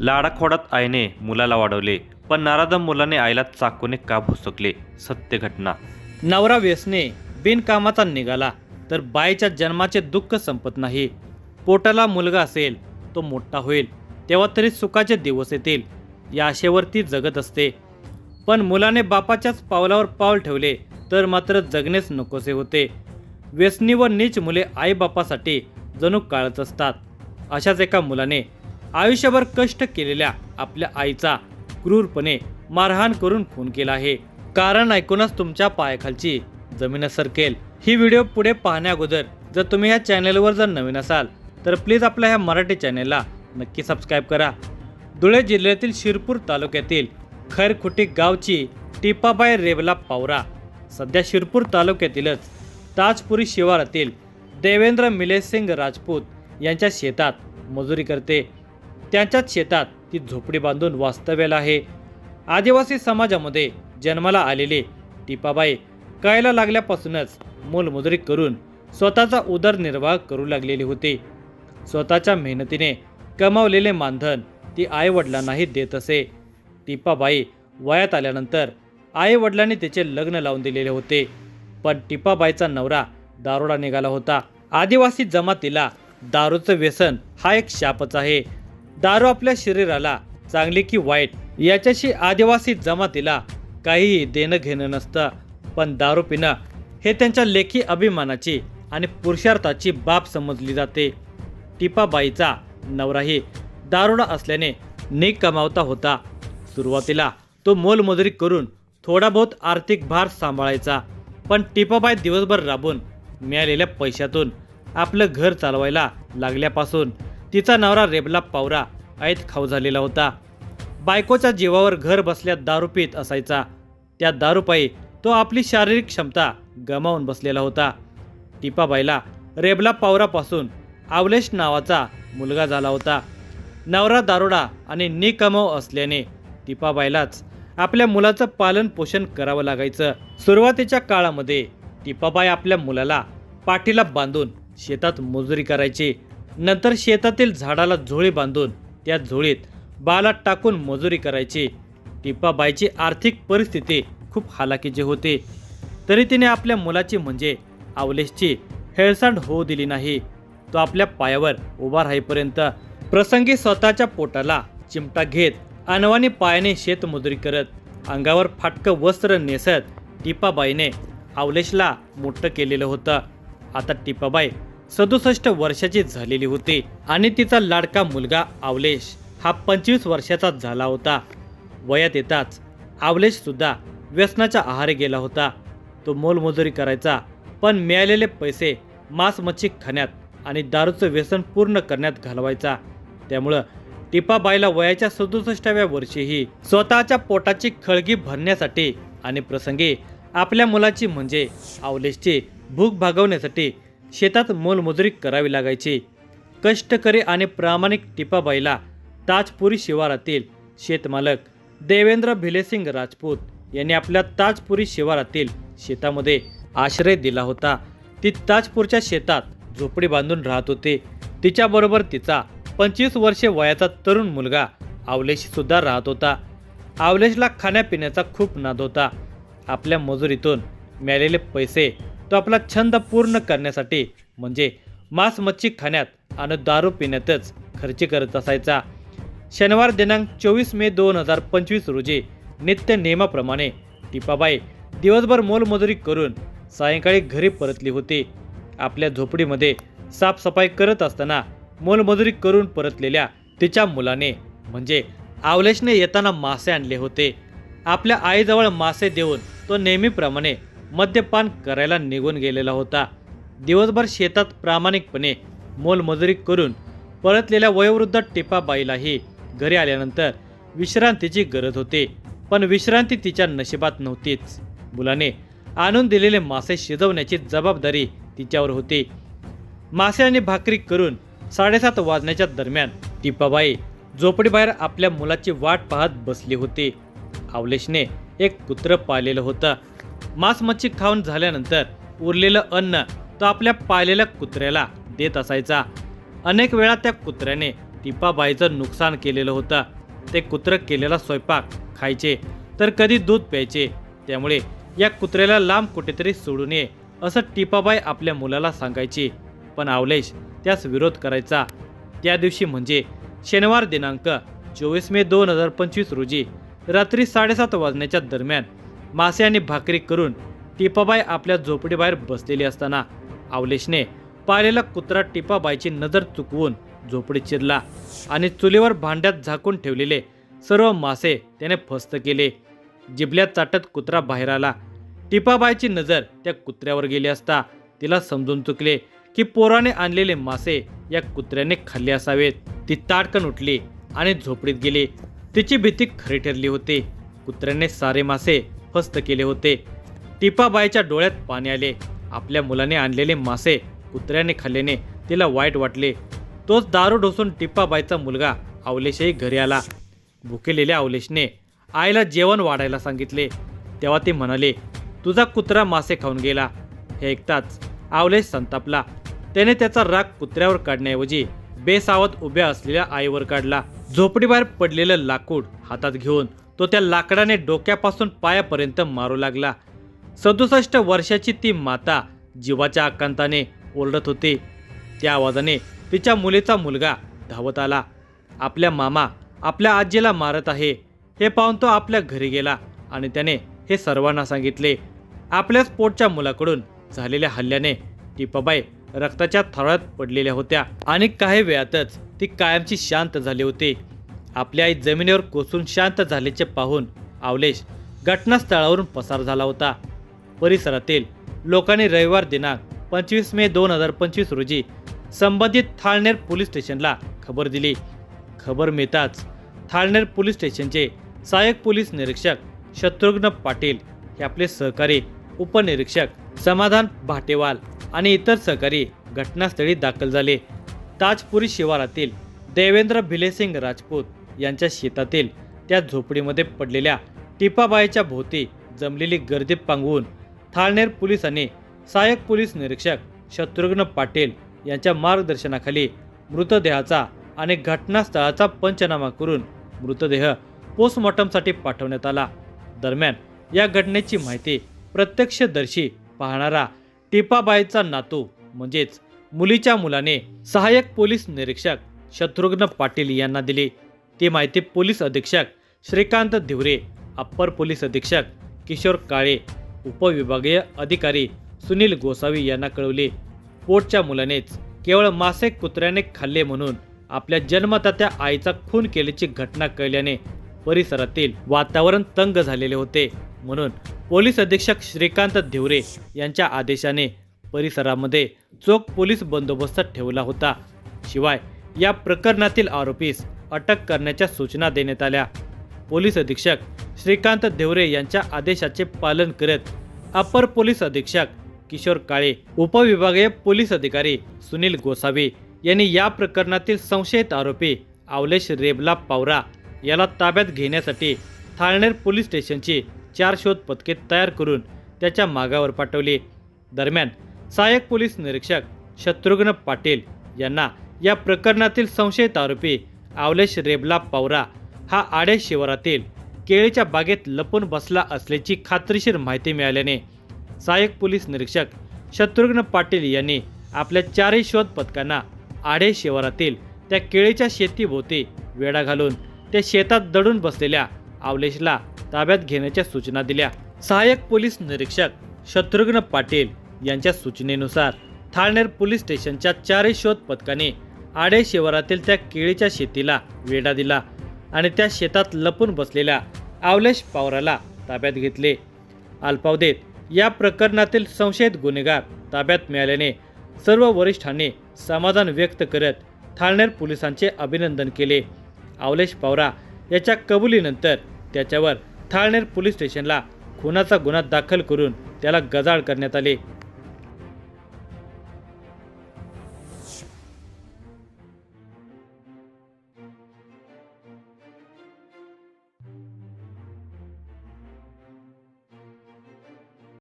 लाडाखोडात आईने मुलाला वाढवले, पण नाराधम मुलाने आईला चाकूने का भुसकले? सत्य घटना. नवरा व्यसने बिनकामाचा निघाला तर बाईच्या जन्माचे दुःख संपत नाही. पोटाला मुलगा असेल, तो मोठा होईल तेव्हा तरी सुखाचे दिवस येतील या आशेवरती जगत असते. पण मुलाने बापाच्याच पावलावर पाऊल ठेवले तर मात्र जगणेच नकोसे होते. व्यसनी व नीच मुले आईबापासाठी जणू काळच असतात. अशाच एका मुलाने आयुष्यभर कष्ट केलेल्या आपल्या आईचा क्रूरपणे मारहाण करून खून केला आहे. कारण ऐकूनच तुमच्या पायाखालची जमीन सरकेल. ही व्हिडिओ पुढे पाहण्या अगोदर जर तुम्ही ह्या चॅनलवर जर नवीन असाल तर प्लीज आपल्या ह्या मराठी चॅनलला नक्की सबस्क्राईब करा. धुळे जिल्ह्यातील शिरपूर तालुक्यातील खैरखुटी गावची टिपाबाई रेवला पावरा सध्या शिरपूर तालुक्यातीलच ताजपुरी शिवारातील देवेंद्र मिलेसिंग राजपूत यांच्या शेतात मजुरी करते. त्यांच्याच शेतात ती झोपडी बांधून वास्तव्याला आहे. आदिवासी समाजामध्ये जन्माला आलेले टिपाबाई कळायला लागल्यापासूनच मोलमजुरी करून स्वतःचा उदरनिर्वाह करू लागलेली होती. स्वतःच्या मेहनतीने कमावलेले मानधन ती आईवडिलांनाही देत असे. टिपाबाई वयात आल्यानंतर आईवडिलांनी तिचे लग्न लावून दिलेले होते. पण टिपाबाईचा नवरा दारोडा निघाला होता. आदिवासी जमातीला दारूचं व्यसन हा एक शापच आहे. दारू आपल्या शरीराला चांगली की वाईट याच्याशी आदिवासी जमातीला काहीही देणं घेणं नसतं. पण दारू पिणं हे त्यांच्या लेखी अभिमानाची आणि पुरुषार्थाची बाब समजली जाते. टिपाबाईचा नवराही दारुडा असल्याने नीक कमावता होता. सुरुवातीला तो मोलमजुरी करून थोडा बहुत आर्थिक भार सांभाळायचा. पण टिपाबाई दिवसभर राबून मिळालेल्या पैशातून आपलं घर चालवायला लागल्यापासून तिचा नवरा रेबला पावरा ऐत खाऊ झालेला होता. बायकोच्या जीवावर घर बसल्या दारू पीत असायचा. त्या दारूपायी तो आपली शारीरिक क्षमता गमावून बसलेला होता. टिपाबाईला रेबला पावरापासून आवलेश नावाचा मुलगा झाला होता. नवरा दारुडा आणि निकमाव असल्याने टिपाबाईलाच आपल्या मुलाचं पालन पोषण करावं लागायचं. सुरुवातीच्या काळामध्ये टिपाबाई आपल्या मुलाला पाठीला बांधून शेतात मजुरी करायची. नंतर शेतातील झाडाला झोळी बांधून त्या झोळीत बाला टाकून मजुरी करायची. टिपाबाईची आर्थिक परिस्थिती खूप हालाकीची होती. तरी तिने आपल्या मुलाची म्हणजे आवलेशची हेळसांड होऊ दिली नाही. तो आपल्या पायावर उभा राहीपर्यंत प्रसंगी स्वतःच्या पोटाला चिमटा घेत अनवाणी पायाने शेतमजुरी करत अंगावर फाटकं वस्त्र नेसत टिपाबाईने आवलेशला मोठं केलेलं होतं. आता टिपाबाई 67 वर्षाची झालेली होती आणि तिचा लाडका मुलगा आवलेश हा 25 वर्षाचा झाला होता. वयात येताच आवलेश सुद्धा व्यसनाच्या आहारी गेला होता. तो मोलमजुरी करायचा, पण मिळालेले पैसे मांस मच्छी खाण्यात आणि दारूचं व्यसन पूर्ण करण्यात घालवायचा. त्यामुळं टिपाबाईला वयाच्या 67व्या वर्षीही स्वतःच्या पोटाची खळगी भरण्यासाठी आणि प्रसंगी आपल्या मुलाची म्हणजे आवलेशची भूक भागवण्यासाठी शेतात मोलमजुरी करावी लागायची. कष्टकरी आणि प्रामाणिक टिपाबाईला ताजपुरी शिवारातील शेतमालक देवेंद्र भिलेसिंग राजपूत यांनी आपल्या ताजपुरी शिवारातील शेतामध्ये आश्रय दिला होता. ती ताजपूरच्या शेतात झोपडी बांधून राहत होती. तिच्याबरोबर तिचा 25 वर्षे वयाचा तरुण मुलगा आवलेश सुद्धा राहत होता. आवलेशला खाण्यापिण्याचा खूप नाद होता. आपल्या मजुरीतून मिळालेले पैसे तो आपला छंद पूर्ण करण्यासाठी म्हणजे मांस मच्छी खाण्यात आणि दारू पिण्यातच खर्च करत असायचा. शनिवार दिनांक 24 मे 2025 रोजी नित्य नियमाप्रमाणे टिपाबाई दिवसभर मोलमजुरी करून सायंकाळी घरी परतली होती. आपल्या झोपडीमध्ये साफसफाई करत असताना मोलमजुरी करून परतलेल्या तिच्या मुलाने म्हणजे आवलेशने येताना मासे आणले होते. आपल्या आईजवळ मासे देऊन तो नेहमीप्रमाणे मद्यपान करायला निघून गेलेला होता. दिवसभर शेतात प्रामाणिकपणे मोलमजुरी करून परतलेल्या वयोवृद्ध टिपाबाईलाही घरी आल्यानंतर विश्रांतीची गरज होती. पण विश्रांती तिच्या नशिबात नव्हतीच. मुलाने आणून दिलेले मासे शिजवण्याची जबाबदारी तिच्यावर होती. मासे आणि भाकरी करून 7:30 वाजण्याच्या दरम्यान टिपाबाई झोपडीबाहेर आपल्या मुलाची वाट पाहत बसली होती. आवलेशने एक कुत्रं पाळलेलं होतं. मांस मच्छी खाऊन झाल्यानंतर उरलेलं अन्न तो आपल्या पाळलेल्या कुत्र्याला देत असायचा. अनेक वेळा त्या कुत्र्याने टिपाबाईचं नुकसान केलेलं होतं. ते कुत्रं केलेला स्वयंपाक खायचे तर कधी दूध प्यायचे. त्यामुळे या कुत्र्याला लांब कुठेतरी सोडून ये असं टिपाबाई आपल्या मुलाला सांगायची. पण अवलेश त्यास विरोध करायचा. त्या दिवशी म्हणजे शनिवार दिनांक 24 मे 2025 रोजी रात्री 7:30 वाजण्याच्या दरम्यान मासे आणि भाकरी करून टिपाबाई आपल्या झोपडीबाहेर बसलेली असताना अवलेशने पाळलेला कुत्रा टिपाबाईची नजर चुकवून झोपडीत शिरला आणि चुलीवर भांड्यात झाकून ठेवलेले सर्व मासे त्याने फस्त केले. जिबल्यात चाटत कुत्रा बाहेर आला. टिपाबाईची नजर त्या कुत्र्यावर गेली असता तिला समजून चुकले की पोराने आणलेले मासे या कुत्र्याने खाल्ले असावेत. ती ताडकन उठली आणि झोपडीत गेली. तिची भीती खरी ठरली होती. कुत्र्याने सारे मासे फस्त केले होते. टिपाबाईच्या डोळ्यात पाणी आले. आपल्या मुलाने आणलेले मासे कुत्र्याने खाल्ल्याने तिला वाईट वाटले. तोच दारू ढोसून टिपाबाईचा मुलगा अवलेशही घरी आला. भुकेलेल्या अवलेशने आईला जेवण वाढायला सांगितले. तेव्हा ती म्हणाले, तुझा कुत्रा मासे खाऊन गेला. हे ऐकताच अवलेश संतापला. त्याने त्याचा राग कुत्र्यावर काढण्याऐवजी बेसावध उभ्या असलेल्या आईवर काढला. झोपडीबाहेर पडलेलं लाकूड हातात घेऊन तो त्या लाकडाने डोक्यापासून पायापर्यंत मारू लागला. 67 वर्षाची ती माता जीवाच्या आकांताने ओरडत होती. त्या आवाजाने तिच्या मुलीचा मुलगा धावत आला. आपल्या मामा आपल्या आजीला मारत आहे हे पाहून तो आपल्या घरी गेला आणि त्याने हे सर्वांना सांगितले. आपल्याच पोटच्या मुलाकडून झालेल्या हल्ल्याने टिपाबाई रक्ताच्या थरात पडलेल्या होत्या आणि काही वेळातच ती कायमची शांत झाली होती. आपली आई जमिनीवर कोसळून शांत झाल्याचे पाहून अवलेश घटनास्थळावरून पसार झाला होता. परिसरातील लोकांनी रविवार दिनांक 25 मे 2025 रोजी संबंधित थाळनेर पोलीस स्टेशनला खबर दिली. खबर मिळताच थाळनेर पोलीस स्टेशनचे सहाय्यक पोलीस निरीक्षक शत्रुघ्न पाटील हे आपले सहकारी उपनिरीक्षक समाधान भाटेवाल आणि इतर सहकारी घटनास्थळी दाखल झाले. ताजपुरी शिवारातील देवेंद्र भिलेसिंग राजपूत यांच्या शेतातील त्या झोपडीमध्ये पडलेल्या टिपाबाईच्या भोवती जमलेली गर्दी पांगवून थाळनेर पोलिसांनी सहाय्यक पोलीस निरीक्षक शत्रुघ्न पाटील यांच्या मार्गदर्शनाखाली मृतदेहाचा आणि घटनास्थळाचा पंचनामा करून मृतदेह पोस्टमॉर्टमसाठी पाठवण्यात आला. दरम्यान या घटनेची माहिती प्रत्यक्षदर्शी पाहणारा टिपाबाईचा नातू म्हणजेच मुलीच्या मुलाने सहाय्यक पोलीस निरीक्षक शत्रुघ्न पाटील यांना दिली. ती माहिती पोलीस अधीक्षक श्रीकांत धिवरे, अप्पर पोलीस अधीक्षक किशोर काळे, उपविभागीय अधिकारी सुनील गोसावी यांना कळवली. पोटच्या मुलानेच केवळ मासे कुत्र्याने खाल्ले म्हणून आपल्या जन्मदात्या आईचा खून केल्याची घटना कळल्याने परिसरातील वातावरण तंग झालेले होते. म्हणून पोलीस अधीक्षक श्रीकांत धिवरे यांच्या आदेशाने परिसरामध्ये चोख पोलीस बंदोबस्त ठेवला होता. शिवाय या प्रकरणातील आरोपीस अटक करण्याच्या सूचना देण्यात आल्या. पोलीस अधीक्षक श्रीकांत धिवरे यांच्या आदेशाचे पालन करत अप्पर पोलीस अधीक्षक किशोर काळे, उपविभागीय पोलीस अधिकारी सुनील गोसावी यांनी या प्रकरणातील संशयित आरोपी अवलेश रेबला पावरा याला ताब्यात घेण्यासाठी थाळनेर पोलीस स्टेशनची 4 शोध पथके तयार करून त्याच्या मागावर पाठवली. दरम्यान सहाय्यक पोलीस निरीक्षक शत्रुघ्न पाटील यांना या प्रकरणातील संशयित आरोपी अवलेश रेबला पावरा हा आडे शिवारातील केळीच्या बागेत लपून बसला असल्याची खात्रीशीर माहिती मिळाल्याने सहाय्यक पोलीस निरीक्षक शत्रुघ्न पाटील यांनी आपल्या 4 शोध पथकांना आडे शिवारातील त्या केळीच्या शेतीभोवती वेढा घालून त्या शेतात दडून बसलेल्या अवलेशला ताब्यात घेण्याच्या सूचना दिल्या. सहाय्यक पोलीस निरीक्षक शत्रुघ्न पाटील यांच्या सूचनेनुसार थाळनेर पोलीस स्टेशनच्या 4 शोध पथकाने आडे शिवारातील त्या केळीच्या शेतीला वेढा दिला आणि त्या शेतात लपून बसलेल्या अवलेश पावराला ताब्यात घेतले. अल्पावधीत या प्रकरणातील संशयित गुन्हेगार ताब्यात मिळाल्याने सर्व वरिष्ठांनी समाधान व्यक्त करत थाळनेर पोलिसांचे अभिनंदन केले. अवलेश पावरा याच्या कबुलीनंतर त्याच्यावर थाळनेर पोलीस स्टेशनला खुनाचा गुन्हा दाखल करून त्याला गजाळ करण्यात आले.